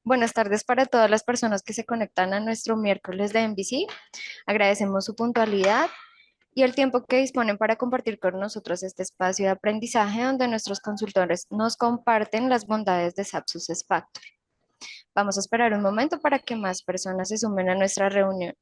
Buenas tardes para todas las personas que se conectan a nuestro miércoles de MVC. Agradecemos su puntualidad y el tiempo que disponen para compartir con nosotros este espacio de aprendizaje donde nuestros consultores nos comparten las bondades de SAP Success Factor. Vamos a esperar un momento para que más personas se sumen a nuestra reunión.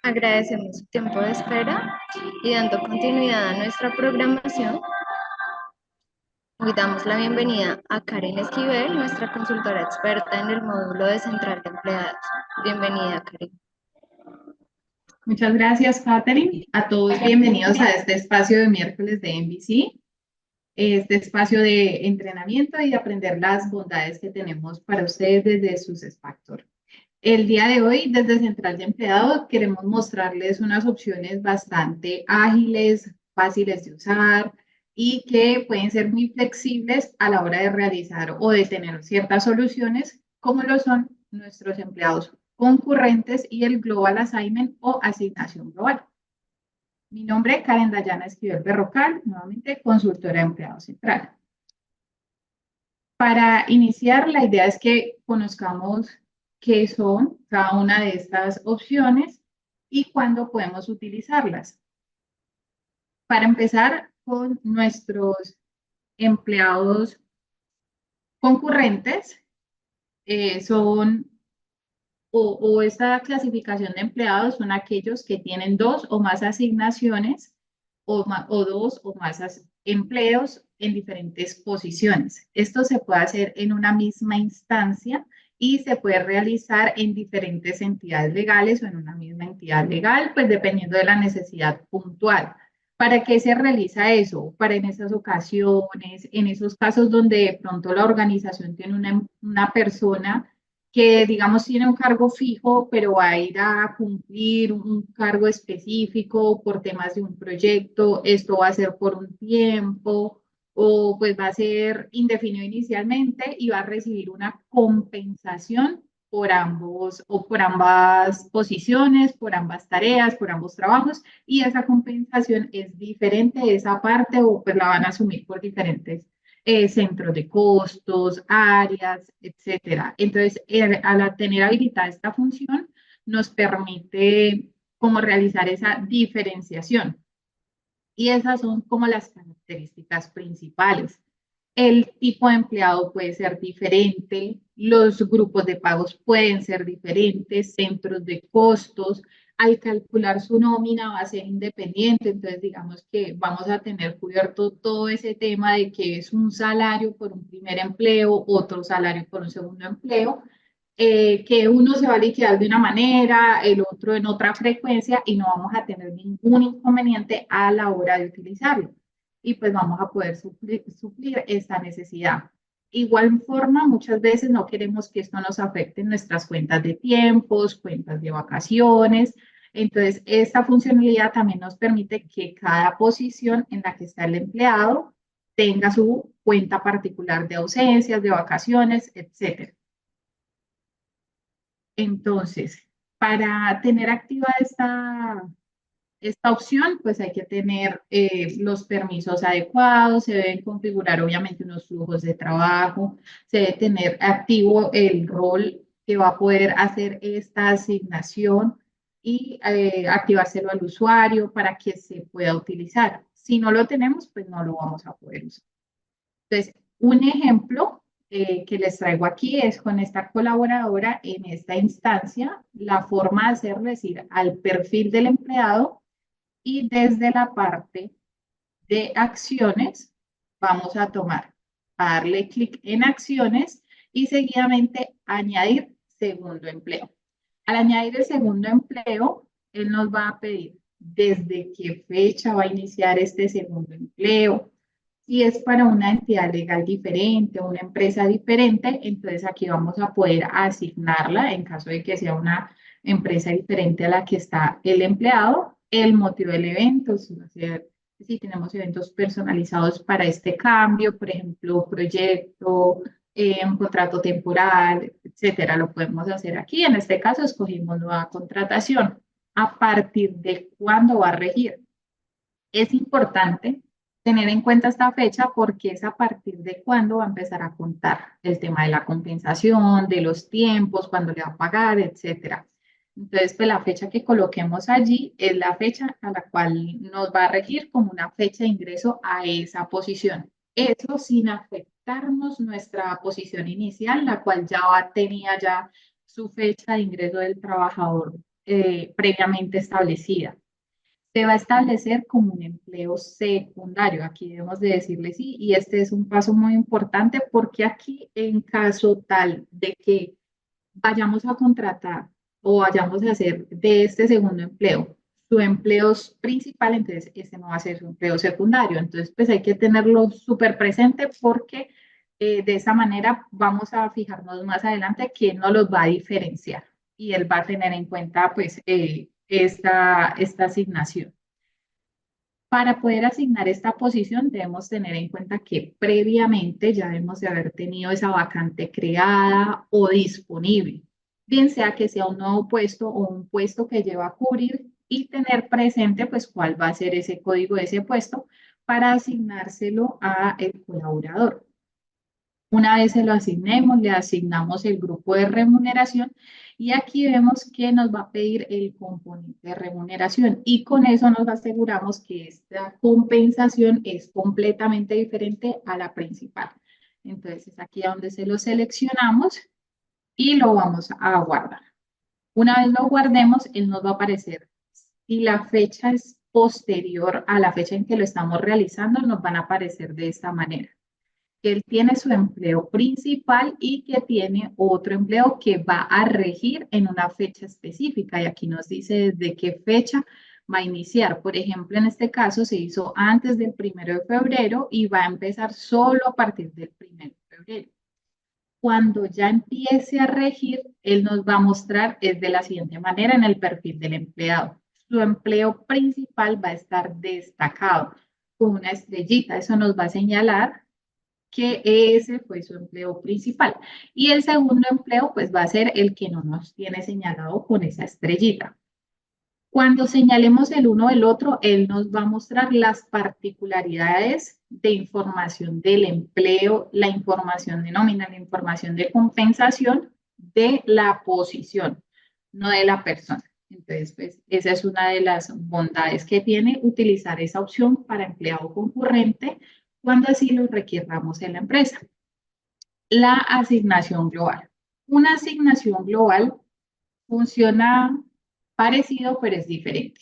Agradecemos su tiempo de espera y dando continuidad a nuestra programación, hoy damos la bienvenida a Karen Esquivel, nuestra consultora experta en el módulo de Central de Empleados. Bienvenida, Karen. Muchas gracias, Catherine. A todos bienvenidos a este espacio de miércoles de NBC, este espacio de entrenamiento y de aprender las bondades que tenemos para ustedes desde sus Factor. El día de hoy, desde Central de Empleados, queremos mostrarles unas opciones bastante ágiles, fáciles de usar y que pueden ser muy flexibles a la hora de realizar o de tener ciertas soluciones, como lo son nuestros empleados concurrentes y el Global Assignment o asignación global. Mi nombre es Karen Dayana Esquivel Berrocal, nuevamente consultora de empleado central. Para iniciar, la idea es que conozcamos qué son cada una de estas opciones y cuándo podemos utilizarlas. Para empezar con nuestros empleados concurrentes, son o esta clasificación de empleados son aquellos que tienen dos o más asignaciones o dos o más empleos en diferentes posiciones. Esto se puede hacer en una misma instancia y se puede realizar en diferentes entidades legales o en una misma entidad legal, pues dependiendo de la necesidad puntual. ¿Para qué se realiza eso? Para en esas ocasiones, en esos casos donde de pronto la organización tiene una persona que digamos tiene un cargo fijo, pero va a ir a cumplir un cargo específico por temas de un proyecto, esto va a ser por un tiempo o pues va a ser indefinido inicialmente y va a recibir una compensación por ambos o por ambas posiciones, por ambas tareas, por ambos trabajos y esa compensación es diferente de esa parte o pues la van a asumir por diferentes centros de costos, áreas, etcétera. Entonces, al tener habilitada esta función, nos permite como realizar esa diferenciación. Y esas son como las características principales. El tipo de empleado puede ser diferente, los grupos de pagos pueden ser diferentes, centros de costos. Al calcular su nómina va a ser independiente, entonces digamos que vamos a tener cubierto todo ese tema de que es un salario por un primer empleo, otro salario por un segundo empleo, que uno se va a liquidar de una manera, el otro en otra frecuencia y no vamos a tener ningún inconveniente a la hora de utilizarlo. Y pues vamos a poder suplir esta necesidad. Igual forma, muchas veces no queremos que esto nos afecte en nuestras cuentas de tiempos, cuentas de vacaciones. Entonces, esta funcionalidad también nos permite que cada posición en la que está el empleado tenga su cuenta particular de ausencias, de vacaciones, etcétera. Entonces, para tener activa esta opción, pues hay que tener los permisos adecuados, se deben configurar obviamente unos flujos de trabajo, se debe tener activo el rol que va a poder hacer esta asignación y activárselo al usuario para que se pueda utilizar. Si no lo tenemos, pues no lo vamos a poder usar. Entonces, un ejemplo que les traigo aquí es con esta colaboradora en esta instancia, la forma de hacerlo es ir al perfil del empleado y desde la parte de acciones vamos a tomar, a darle clic en acciones y seguidamente añadir segundo empleo. Al añadir el segundo empleo, él nos va a pedir desde qué fecha va a iniciar este segundo empleo. Si es para una entidad legal diferente o una empresa diferente, entonces aquí vamos a poder asignarla en caso de que sea una empresa diferente a la que está el empleado, el motivo del evento, si tenemos eventos personalizados para este cambio, por ejemplo, proyecto, un contrato temporal, etcétera, lo podemos hacer aquí. En este caso, escogimos nueva contratación. ¿A partir de cuándo va a regir? Es importante tener en cuenta esta fecha porque es a partir de cuándo va a empezar a contar el tema de la compensación, de los tiempos, cuándo le va a pagar, etcétera. Entonces, pues la fecha que coloquemos allí es la fecha a la cual nos va a regir como una fecha de ingreso a esa posición. Eso sin afectarnos nuestra posición inicial, la cual tenía ya su fecha de ingreso del trabajador previamente establecida. Se va a establecer como un empleo secundario. Aquí debemos de decirle sí, y este es un paso muy importante porque aquí en caso tal de que vayamos a contratar o vayamos a hacer de este segundo empleo su empleo principal, entonces este no va a ser su empleo secundario. Entonces, pues hay que tenerlo súper presente porque de esa manera vamos a fijarnos más adelante quién nos los va a diferenciar y él va a tener en cuenta pues esta asignación. Para poder asignar esta posición debemos tener en cuenta que previamente ya debemos de haber tenido esa vacante creada o disponible, bien sea que sea un nuevo puesto o un puesto que lleva a cubrir y tener presente pues cuál va a ser ese código de ese puesto para asignárselo a el colaborador. Una vez se lo asignemos, le asignamos el grupo de remuneración y aquí vemos que nos va a pedir el componente de remuneración y con eso nos aseguramos que esta compensación es completamente diferente a la principal. Entonces es aquí donde se lo seleccionamos y lo vamos a guardar. Una vez lo guardemos, él nos va a aparecer. Si la fecha es posterior a la fecha en que lo estamos realizando, nos van a aparecer de esta manera que él tiene su empleo principal y que tiene otro empleo que va a regir en una fecha específica. Y aquí nos dice desde qué fecha va a iniciar. Por ejemplo, en este caso se hizo antes del 1 de febrero y va a empezar solo a partir del 1 de febrero. Cuando ya empiece a regir, él nos va a mostrar es de la siguiente manera en el perfil del empleado. Su empleo principal va a estar destacado con una estrellita. Eso nos va a señalar que ese fue su empleo principal. Y el segundo empleo, pues va a ser el que no nos tiene señalado con esa estrellita. Cuando señalemos el uno del otro, él nos va a mostrar las particularidades de información del empleo, la información de nómina, la información de compensación de la posición, no de la persona. Entonces, pues esa es una de las bondades que tiene utilizar esa opción para empleado concurrente cuando así lo requiramos en la empresa. La asignación global. Una asignación global funciona parecido, pero es diferente.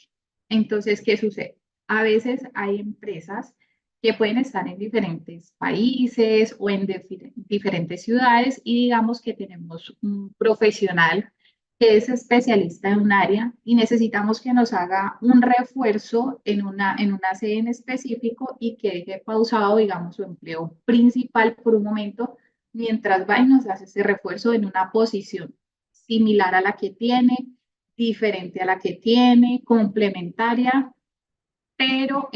Entonces, ¿qué sucede? A veces hay empresas que pueden estar en diferentes países o en diferentes ciudades y digamos que tenemos un profesional que es especialista en un área y necesitamos que nos haga un refuerzo en una sede en específico y que deje pausado, digamos, su empleo principal por un momento mientras va y nos hace ese refuerzo en una posición similar a la que tiene, diferente a la que tiene, complementaria, pero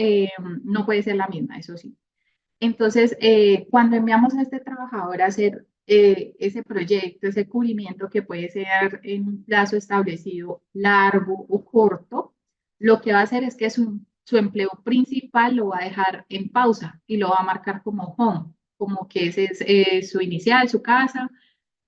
no puede ser la misma, eso sí. Entonces, cuando enviamos a este trabajador a hacer ese proyecto, ese cubrimiento que puede ser en un plazo establecido largo o corto, lo que va a hacer es que su empleo principal lo va a dejar en pausa y lo va a marcar como home, como que ese es su inicial, su casa,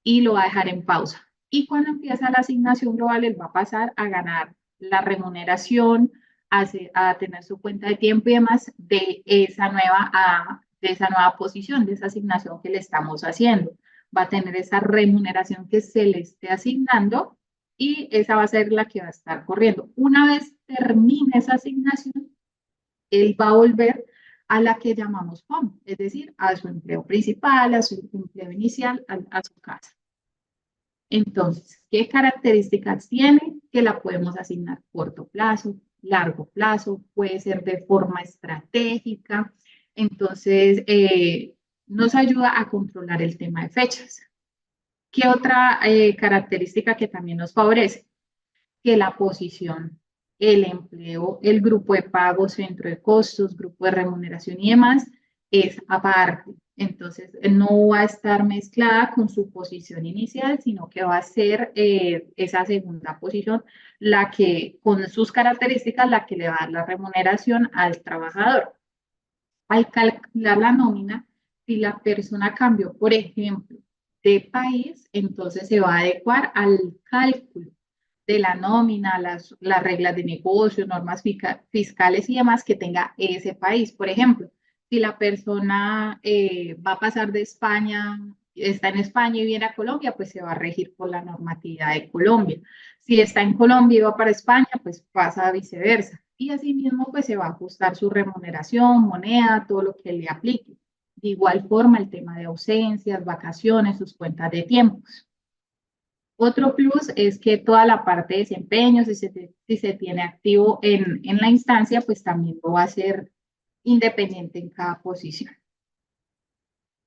y lo va a dejar en pausa. Y cuando empieza la asignación global, él va a pasar a ganar la remuneración, a tener su cuenta de tiempo y demás de esa nueva posición, de esa asignación que le estamos haciendo. Va a tener esa remuneración que se le esté asignando y esa va a ser la que va a estar corriendo. Una vez termine esa asignación, él va a volver a la que llamamos home, es decir, a su empleo principal, a su empleo inicial, a su casa. Entonces, ¿qué características tiene? Que la podemos asignar corto plazo, largo plazo, puede ser de forma estratégica. Entonces, nos ayuda a controlar el tema de fechas. ¿Qué otra característica que también nos favorece? Que la posición, el empleo, el grupo de pagos, centro de costos, grupo de remuneración y demás es aparte. Entonces, no va a estar mezclada con su posición inicial, sino que va a ser esa segunda posición la que, con sus características, la que le va a dar la remuneración al trabajador. Al calcular la nómina, si la persona cambió, por ejemplo, de país, entonces se va a adecuar al cálculo de la nómina, las reglas de negocio, normas fiscales y demás que tenga ese país. Por ejemplo, si la persona va a pasar de España, está en España y viene a Colombia, pues se va a regir por la normatividad de Colombia. Si está en Colombia y va para España, pues pasa viceversa. Y asimismo, pues se va a ajustar su remuneración, moneda, todo lo que le aplique. De igual forma, el tema de ausencias, vacaciones, sus cuentas de tiempos. Otro plus es que toda la parte de desempeño, si se tiene activo en la instancia, pues también lo va a hacer independiente en cada posición.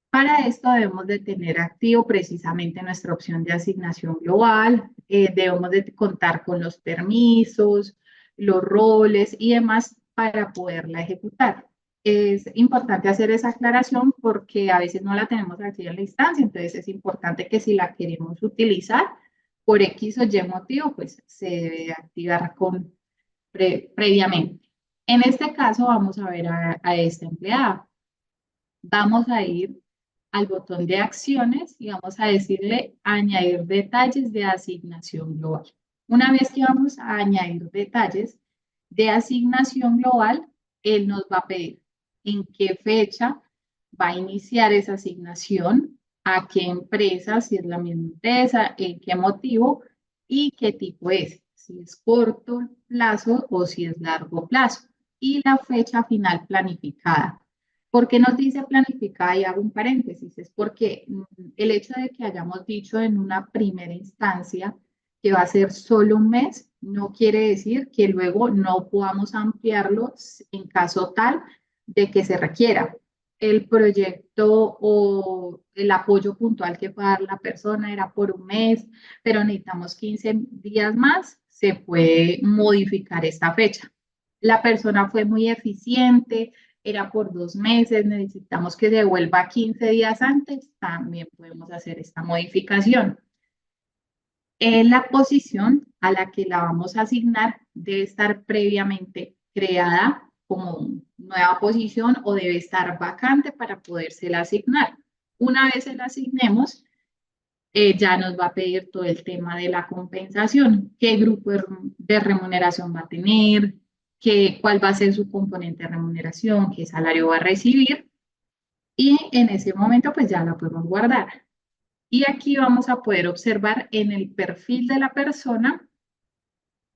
Para esto debemos de tener activo precisamente nuestra opción de asignación global, debemos de contar con los permisos, los roles y demás para poderla ejecutar. Es importante hacer esa aclaración porque a veces no la tenemos activa en la instancia, entonces es importante que si la queremos utilizar por X o Y motivo, pues se debe activar previamente. En este caso vamos a ver a esta empleada. Vamos a ir al botón de acciones y vamos a decirle añadir detalles de asignación global. Una vez que vamos a añadir detalles de asignación global, él nos va a pedir en qué fecha va a iniciar esa asignación, a qué empresa, si es la misma empresa, en qué motivo y qué tipo es, si es corto plazo o si es largo plazo, y la fecha final planificada. ¿Por qué nos dice planificada? Y hago un paréntesis, es porque el hecho de que hayamos dicho en una primera instancia que va a ser solo un mes, no quiere decir que luego no podamos ampliarlo en caso tal de que se requiera. El proyecto o el apoyo puntual que pueda dar la persona era por un mes, pero necesitamos 15 días más, se puede modificar esta fecha. La persona fue muy eficiente, era por 2 meses, necesitamos que se devuelva 15 días antes, también podemos hacer esta modificación. La posición a la que la vamos a asignar debe estar previamente creada como nueva posición o debe estar vacante para podérsela asignar. Una vez se la asignemos, ya nos va a pedir todo el tema de la compensación, qué grupo de remuneración va a tener, cuál va a ser su componente de remuneración, qué salario va a recibir y en ese momento pues ya la podemos guardar. Y aquí vamos a poder observar en el perfil de la persona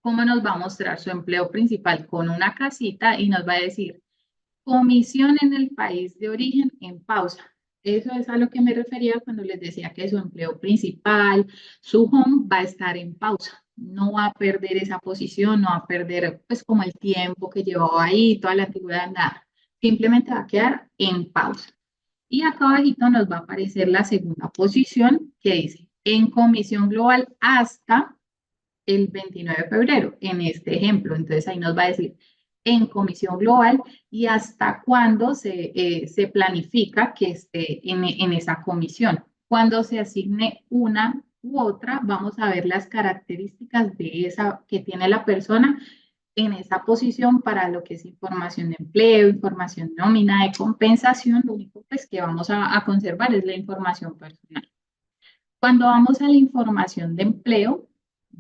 cómo nos va a mostrar su empleo principal con una casita y nos va a decir comisión en el país de origen en pausa. Eso es a lo que me refería cuando les decía que su empleo principal, su home, va a estar en pausa. No va a perder esa posición, no va a perder pues como el tiempo que llevaba ahí, toda la antigüedad, nada. Simplemente va a quedar en pausa. Y acá abajito nos va a aparecer la segunda posición que dice, en comisión global hasta el 29 de febrero, en este ejemplo. Entonces ahí nos va a decir en comisión global y hasta cuándo se planifica que esté en esa comisión. Cuando se asigne una u otra, vamos a ver las características de esa que tiene la persona en esa posición para lo que es información de empleo, información nómina, de compensación. Lo único pues, que vamos a conservar es la información personal. Cuando vamos a la información de empleo,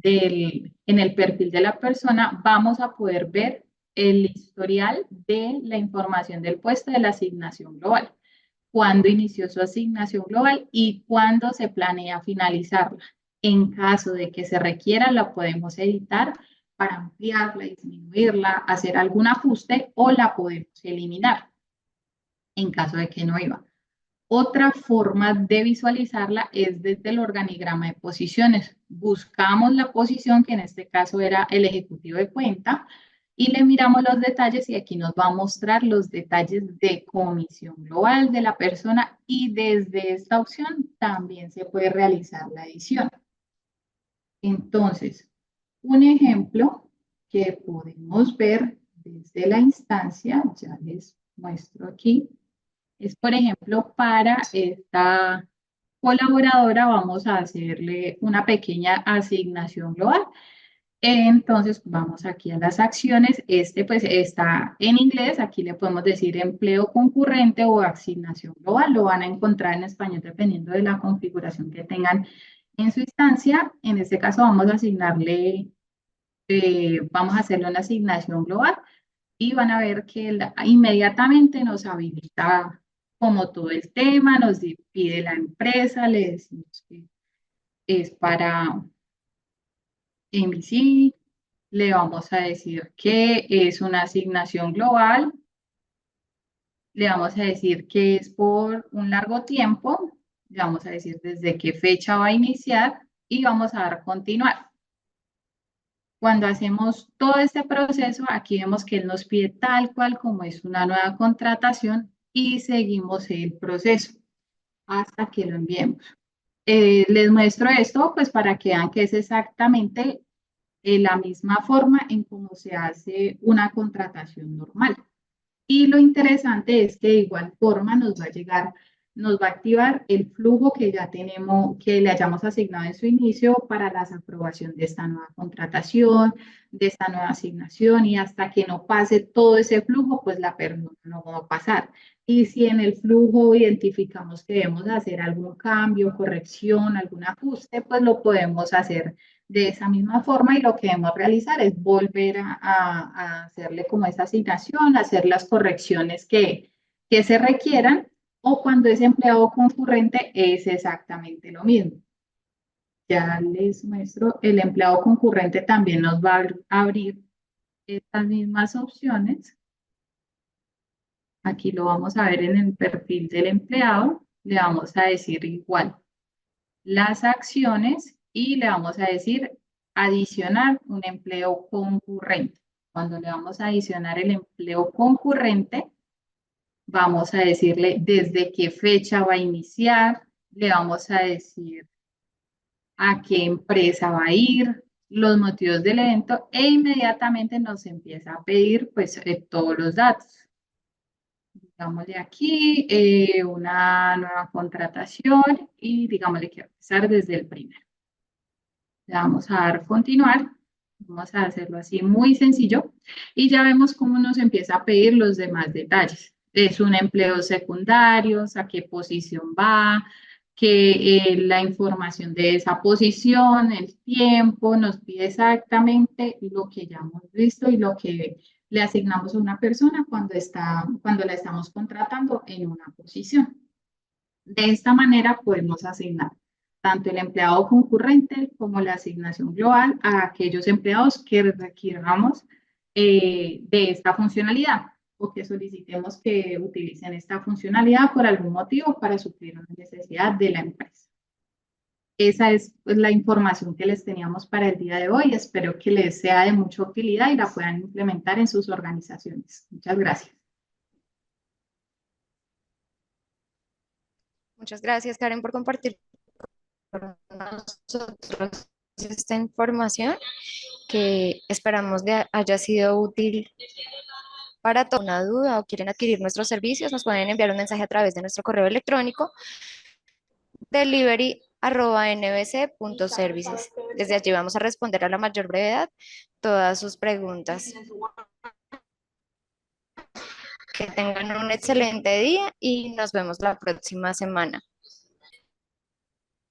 en el perfil de la persona, vamos a poder ver el historial de la información del puesto de la asignación global, cuándo inició su asignación global y cuándo se planea finalizarla. En caso de que se requiera, la podemos editar para ampliarla, disminuirla, hacer algún ajuste o la podemos eliminar en caso de que no iba. Otra forma de visualizarla es desde el organigrama de posiciones. Buscamos la posición, que en este caso era el ejecutivo de cuenta, y le miramos los detalles y aquí nos va a mostrar los detalles de comisión global de la persona y desde esta opción también se puede realizar la edición. Entonces, un ejemplo que podemos ver desde la instancia, ya les muestro aquí, es, por ejemplo, para esta colaboradora vamos a hacerle una pequeña asignación global. Entonces, vamos aquí a las acciones. Este pues está en inglés. Aquí le podemos decir empleo concurrente o asignación global. Lo van a encontrar en español dependiendo de la configuración que tengan en su instancia. En este caso vamos a asignarle, vamos a hacerle una asignación global y van a ver que inmediatamente nos habilita como todo el tema, nos pide la empresa, le decimos que es para MVC, le vamos a decir que es una asignación global, le vamos a decir que es por un largo tiempo, le vamos a decir desde qué fecha va a iniciar y vamos a dar continuar. Cuando hacemos todo este proceso, aquí vemos que él nos pide tal cual como es una nueva contratación y seguimos el proceso hasta que lo enviemos. Les muestro esto pues para que vean que es exactamente la misma forma en cómo se hace una contratación normal. Y lo interesante es que de igual forma nos va a llegar, nos va a activar el flujo que ya tenemos, que le hayamos asignado en su inicio para la aprobación de esta nueva contratación, de esta nueva asignación y hasta que no pase todo ese flujo, pues la persona no va a pasar. Y si en el flujo identificamos que debemos hacer algún cambio, corrección, algún ajuste, pues lo podemos hacer de esa misma forma y lo que debemos realizar es volver a hacerle como esa asignación, hacer las correcciones que se requieran o cuando es empleado concurrente es exactamente lo mismo. Ya les muestro, el empleado concurrente también nos va a abrir estas mismas opciones. Aquí lo vamos a ver en el perfil del empleado. Le vamos a decir igual las acciones y le vamos a decir adicionar un empleo concurrente. Cuando le vamos a adicionar el empleo concurrente, vamos a decirle desde qué fecha va a iniciar, le vamos a decir a qué empresa va a ir, los motivos del evento e inmediatamente nos empieza a pedir pues todos los datos. Digámosle aquí una nueva contratación y digámosle que va a empezar desde el primero. Le vamos a dar continuar. Vamos a hacerlo así muy sencillo. Y ya vemos cómo nos empieza a pedir los demás detalles. Es un empleo secundario, a qué posición va, que la información de esa posición, el tiempo, nos pide exactamente lo que ya hemos visto y lo que le asignamos a una persona cuando la estamos contratando en una posición. De esta manera podemos asignar tanto el empleado concurrente como la asignación global a aquellos empleados que requiramos de esta funcionalidad o que solicitemos que utilicen esta funcionalidad por algún motivo para suplir una necesidad de la empresa. Esa es pues, la información que les teníamos para el día de hoy. Espero que les sea de mucha utilidad y la puedan implementar en sus organizaciones. Muchas gracias. Muchas gracias, Karen, por compartir con nosotros esta información que esperamos haya sido útil para toda una duda o quieren adquirir nuestros servicios. Nos pueden enviar un mensaje a través de nuestro correo electrónico delivery@nbc.services. Desde allí vamos a responder a la mayor brevedad todas sus preguntas. Que tengan un excelente día y nos vemos la próxima semana.